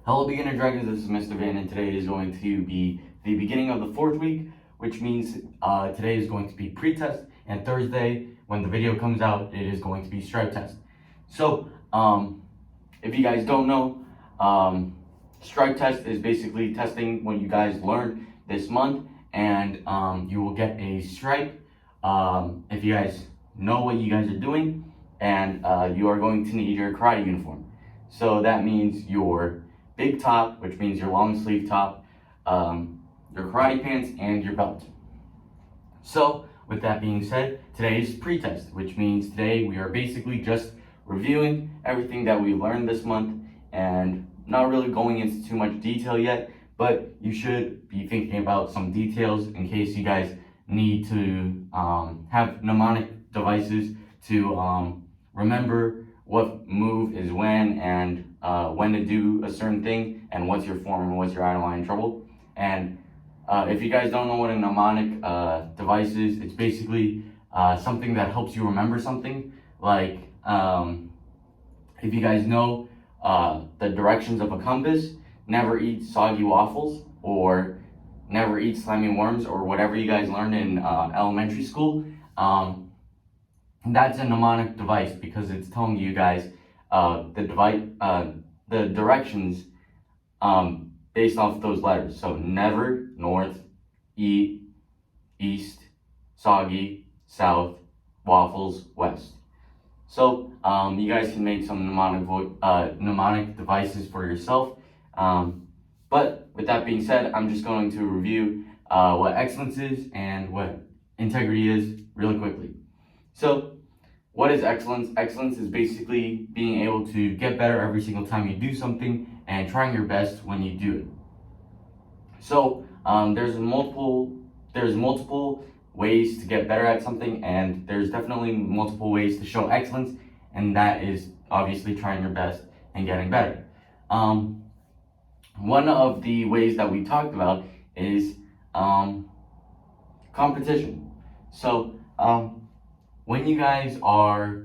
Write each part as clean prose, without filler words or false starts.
Hello beginner dragons, this is Mr. Van, and today is going to be the beginning of the 4th week, which means today is going to be pre-test, and Thursday, when the video comes out, it is going to be stripe test. So, if you guys don't know, stripe test is basically testing what you guys learned this month, and you will get a stripe if you guys know what you guys are doing, and you are going to need your karate uniform. So that means your big top, which means your long sleeve top, your karate pants, and your belt. So with that being said, today is pre-test, which means today we are basically just reviewing everything that we learned this month and not really going into too much detail yet, but you should be thinking about some details in case you guys need to have mnemonic devices to remember what move is when and when to do a certain thing and what's your form and what's your out of line trouble. And if you guys don't know what a mnemonic device is, it's basically something that helps you remember something. Like if you guys know the directions of a compass, never eat soggy waffles, or never eat slimy worms, or whatever you guys learned in elementary school, that's a mnemonic device because it's telling you guys the directions based off those letters. So never, north, eat, east, soggy, south, waffles, west. So you guys can make some mnemonic devices for yourself. But with that being said, I'm just going to review what excellence is and what integrity is really quickly. So what is excellence? Excellence is basically being able to get better every single time you do something and trying your best when you do it. So there's multiple ways to get better at something, and there's definitely multiple ways to show excellence, and that is obviously trying your best and getting better. One of the ways that we talked about is competition. So when you guys are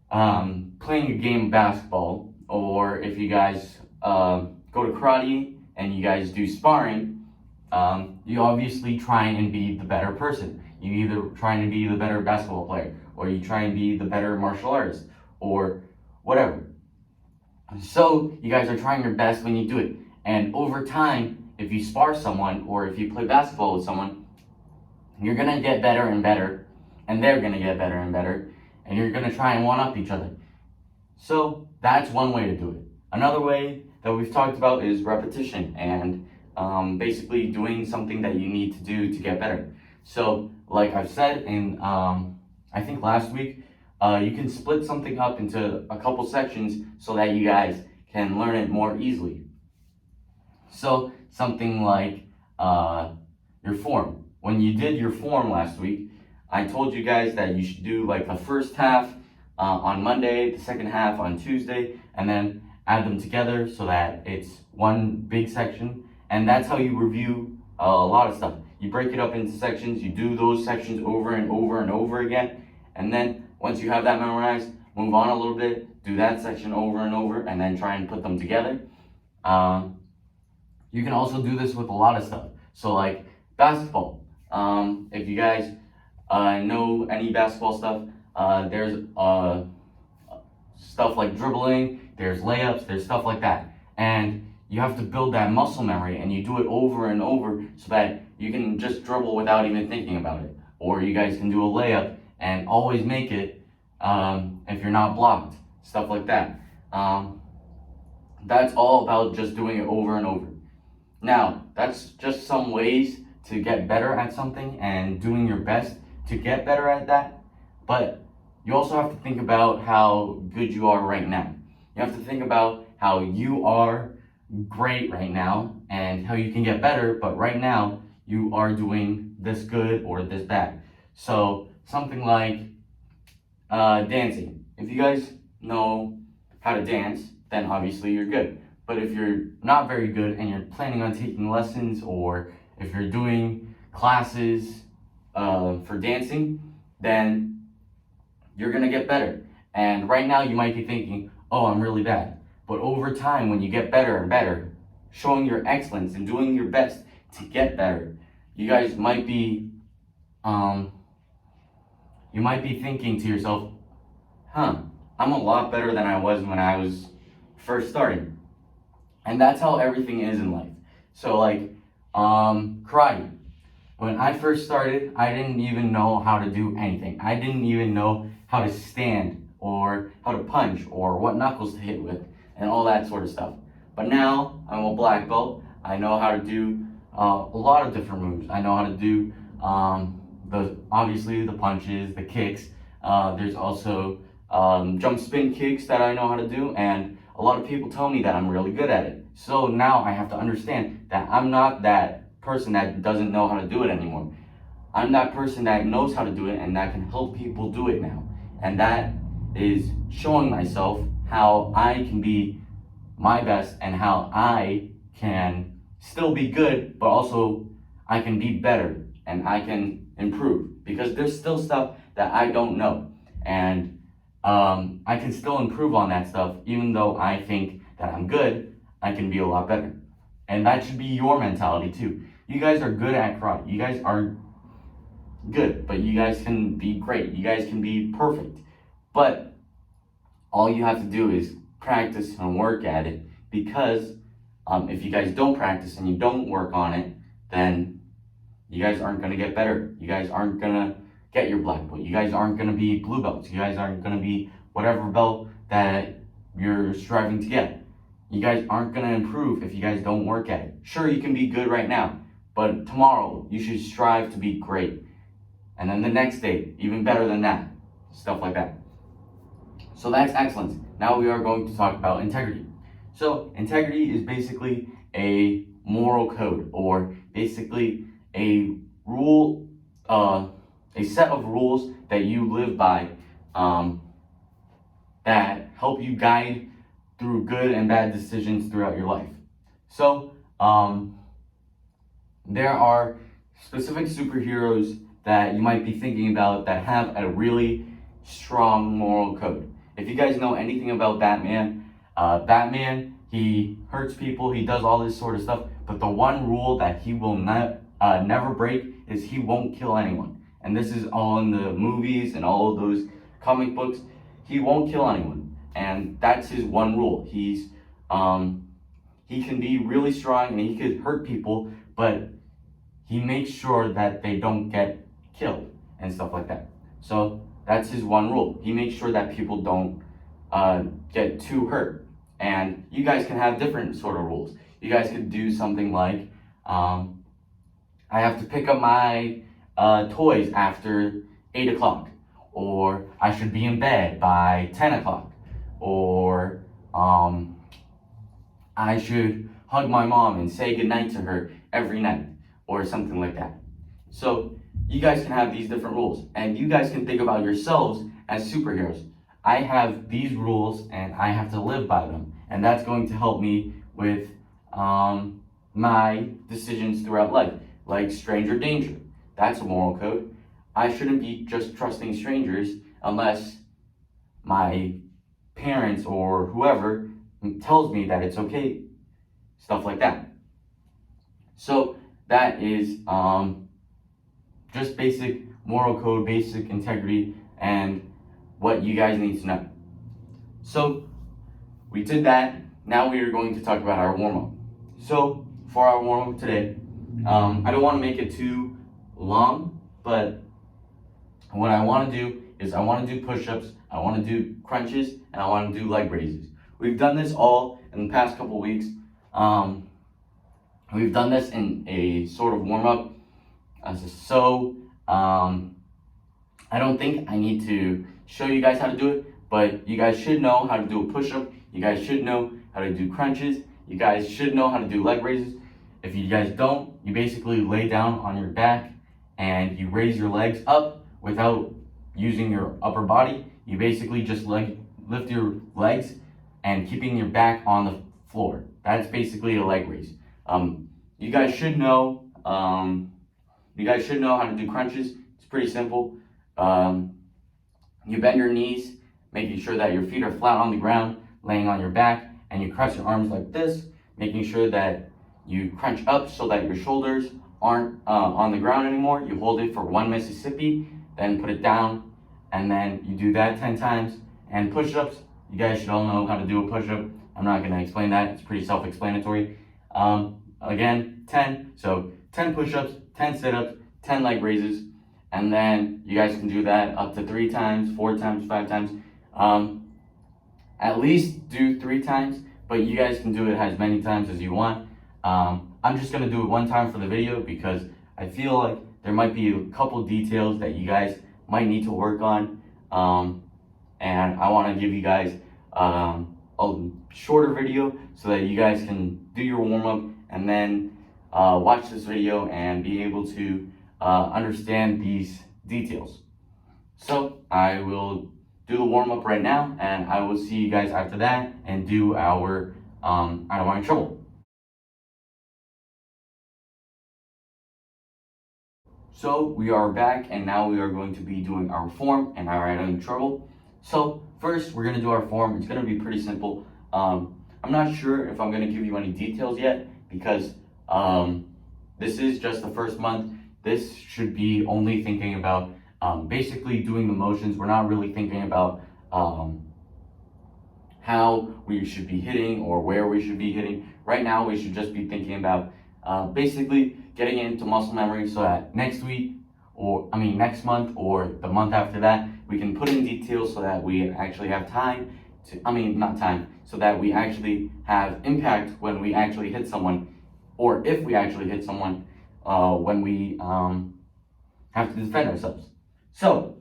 playing a game of basketball, or if you guys go to karate and you guys do sparring, you obviously try and be the better person. You either try to be the better basketball player, or you try and be the better martial artist, or whatever. So you guys are trying your best when you do it. And over time, if you spar someone, or if you play basketball with someone, you're gonna get better and better, and they're gonna get better and better, and you're gonna try and one-up each other. So that's one way to do it. Another way that we've talked about is repetition, and basically doing something that you need to do to get better. So like I've said in I think last week, you can split something up into a couple sections so that you guys can learn it more easily. So something like your form. When you did your form last week, I told you guys that you should do like the first half on Monday, the second half on Tuesday, and then add them together so that it's one big section. And that's how you review a lot of stuff. You break it up into sections, you do those sections over and over and over again, and then once you have that memorized, move on a little bit, do that section over and over, and then try and put them together. You can also do this with a lot of stuff. So like basketball. If you guys know any basketball stuff, there's stuff like dribbling, there's layups, there's stuff like that. And you have to build that muscle memory, and you do it over and over so that you can just dribble without even thinking about it. Or you guys can do a layup and always make it if you're not blocked, stuff like that. That's all about just doing it over and over. Now, that's just some ways to get better at something and doing your best to get better at that. But you also have to think about how good you are right now. You have to think about how you are great right now and how you can get better, but right now you are doing this good or this bad. So something like dancing. If you guys know how to dance, then obviously you're good. But if you're not very good and you're planning on taking lessons, or if you're doing classes for dancing, then you're gonna get better. And right now you might be thinking, oh, I'm really bad. But over time, when you get better and better, showing your excellence and doing your best to get better, you guys might be, thinking to yourself, I'm a lot better than I was when I was first starting. And that's how everything is in life. So like, karate. When I first started, I didn't even know how to do anything. I didn't even know how to stand or how to punch or what knuckles to hit with and all that sort of stuff. But now I'm a black belt. I know how to do a lot of different moves. I know how to do obviously the punches, the kicks. There's also jump spin kicks that I know how to do, and a lot of people tell me that I'm really good at it. So now I have to understand that I'm not that person that doesn't know how to do it anymore. I'm that person that knows how to do it and that can help people do it now. And that is showing myself how I can be my best and how I can still be good, but also I can be better and I can improve, because there's still stuff that I don't know. And I can still improve on that stuff. Even though I think that I'm good, I can be a lot better. And that should be your mentality too. You guys are good at karate. You guys are good, but you guys can be great. You guys can be perfect. But all you have to do is practice and work at it, because if you guys don't practice and you don't work on it, then you guys aren't going to get better. You guys aren't going to get your black belt. You guys aren't going to be blue belts. You guys aren't going to be whatever belt that you're striving to get. You guys aren't going to improve if you guys don't work at it. Sure, you can be good right now, but tomorrow you should strive to be great. And then the next day, even better than that. Stuff like that. So that's excellence. Now we are going to talk about integrity. So integrity is basically a moral code, or basically a rule, a set of rules that you live by, that help you guide through good and bad decisions throughout your life. So there are specific superheroes that you might be thinking about that have a really strong moral code. If you guys know anything about Batman, he hurts people, he does all this sort of stuff, but the one rule that he will never break is he won't kill anyone. And this is all in the movies and all of those comic books. He won't kill anyone, and that's his one rule. He can be really strong and he could hurt people, but he makes sure that they don't get killed and stuff like that. So that's his one rule. He makes sure that people don't get too hurt. And you guys can have different sort of rules. You guys could do something like, I have to pick up my toys after 8 o'clock, or I should be in bed by 10 o'clock, or I should hug my mom and say goodnight to her every night, or something like that. So you guys can have these different rules, and you guys can think about yourselves as superheroes. I have these rules and I have to live by them, and that's going to help me with my decisions throughout life, like stranger danger. That's a moral code. I shouldn't be just trusting strangers unless my parents or whoever tells me that it's okay, stuff like that. So that is just basic moral code, basic integrity, and what you guys need to know. So we did that. Now we are going to talk about our warm-up. So for our warm-up today, I don't want to make it too long, but what I want to do is I want to do push-ups, I want to do crunches, and I want to do leg raises. We've done this all in the past couple weeks. We've done this in a sort of warm-up. So I don't think I need to show you guys how to do it, but you guys should know how to do a push-up. You guys should know how to do crunches. You guys should know how to do leg raises. If you guys don't, you basically lay down on your back and you raise your legs up without using your upper body. You basically just lift your legs and keeping your back on the floor. That's basically a leg raise. You guys should know. You guys should know how to do crunches. It's pretty simple. You bend your knees, making sure that your feet are flat on the ground, laying on your back, and you cross your arms like this, making sure that you crunch up so that your shoulders aren't on the ground anymore. You hold it for 1 Mississippi, then put it down, and then you do that 10 times. And push-ups, you guys should all know how to do a push-up. I'm not going to explain that. It's pretty self-explanatory. Again, 10. So 10 push-ups, 10 sit-ups, 10 leg raises. And then you guys can do that up to 3 times, 4 times, 5 times. At least do 3 times, but you guys can do it as many times as you want. I'm just going to do it 1 time for the video because I feel like there might be a couple details that you guys might need to work on. And I want to give you guys a shorter video so that you guys can do your warm-up and then watch this video and be able to understand these details. So I will do the warm-up right now, and I will see you guys after that and do our I don't want any trouble. So we are back, and now we are going to be doing our form and our I don't want any trouble. So first we're going to do our form. It's going to be pretty simple. I'm not sure if I'm going to give you any details yet because this is just the first month. This should be only thinking about basically doing the motions. We're not really thinking about how we should be hitting or where we should be hitting. Right now we should just be thinking about basically getting into muscle memory so that next month or the month after that, we can put in details so that we actually have time to, so that we actually have impact when we actually hit someone, or if we actually hit someone when we have to defend ourselves. So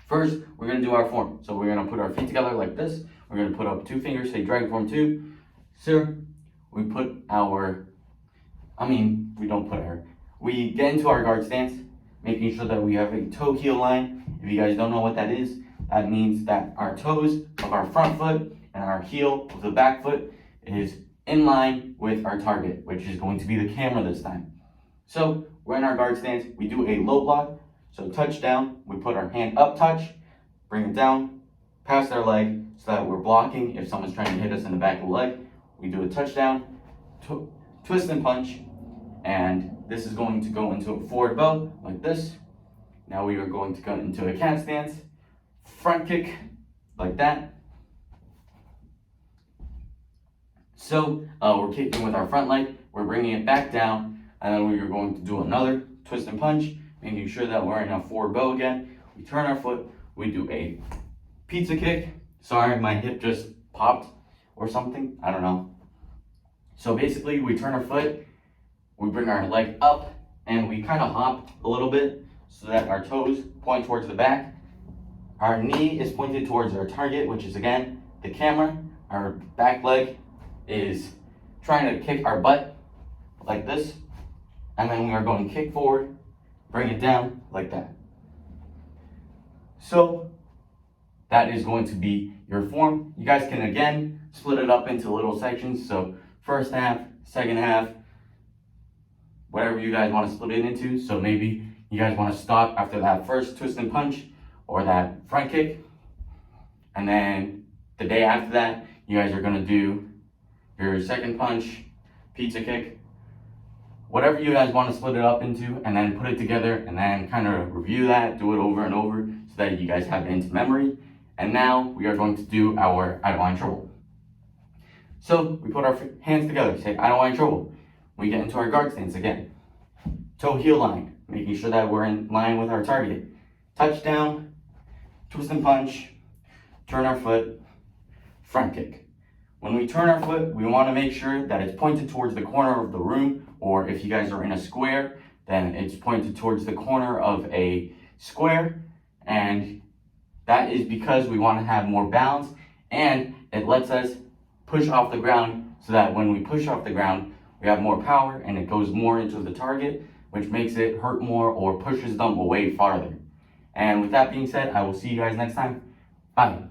first, we're going to do our form. So we're going to put our feet together like this. We're going to put up 2 fingers, say dragon form 2. So we put our, we get into our guard stance, making sure that we have a toe heel line. If you guys don't know what that is, that means that our toes of our front foot and our heel of the back foot is in line with our target, which is going to be the camera this time. So we're in our guard stance. We do a low block. So touch down, we put our hand up touch, bring it down, past our leg so that we're blocking if someone's trying to hit us in the back of the leg. We do a touchdown, twist and punch, and this is going to go into a forward bow like this. Now we are going to go into a cat stance, front kick like that. So we're kicking with our front leg, we're bringing it back down, and then we are going to do another twist and punch, making sure that we're in a forward bow again. We turn our foot, we do a pizza kick. Sorry, my hip just popped or something, I don't know. So basically, we turn our foot, we bring our leg up, and we kind of hop a little bit so that our toes point towards the back. Our knee is pointed towards our target, which is again, the camera. Our back leg is trying to kick our butt like this. And then we are going to kick forward, bring it down like that. So that is going to be your form. You guys can again split it up into little sections. So first half, second half, whatever you guys want to split it into. So maybe you guys want to stop after that first twist and punch or that front kick. And then the day after that, you guys are going to do your second punch, pizza kick, whatever you guys want to split it up into, and then put it together and then kind of review that, do it over and over so that you guys have it into memory. And now we are going to do our I don't want any trouble. So we put our hands together, say I don't want any trouble. We get into our guard stance again. Toe heel line, making sure that we're in line with our target. Touchdown, twist and punch, turn our foot, front kick. When we turn our foot, we want to make sure that it's pointed towards the corner of the room, or if you guys are in a square, then it's pointed towards the corner of a square. And that is because we want to have more balance, and it lets us push off the ground so that when we push off the ground, we have more power and it goes more into the target, which makes it hurt more or pushes them away farther. And with that being said, I will see you guys next time. Bye.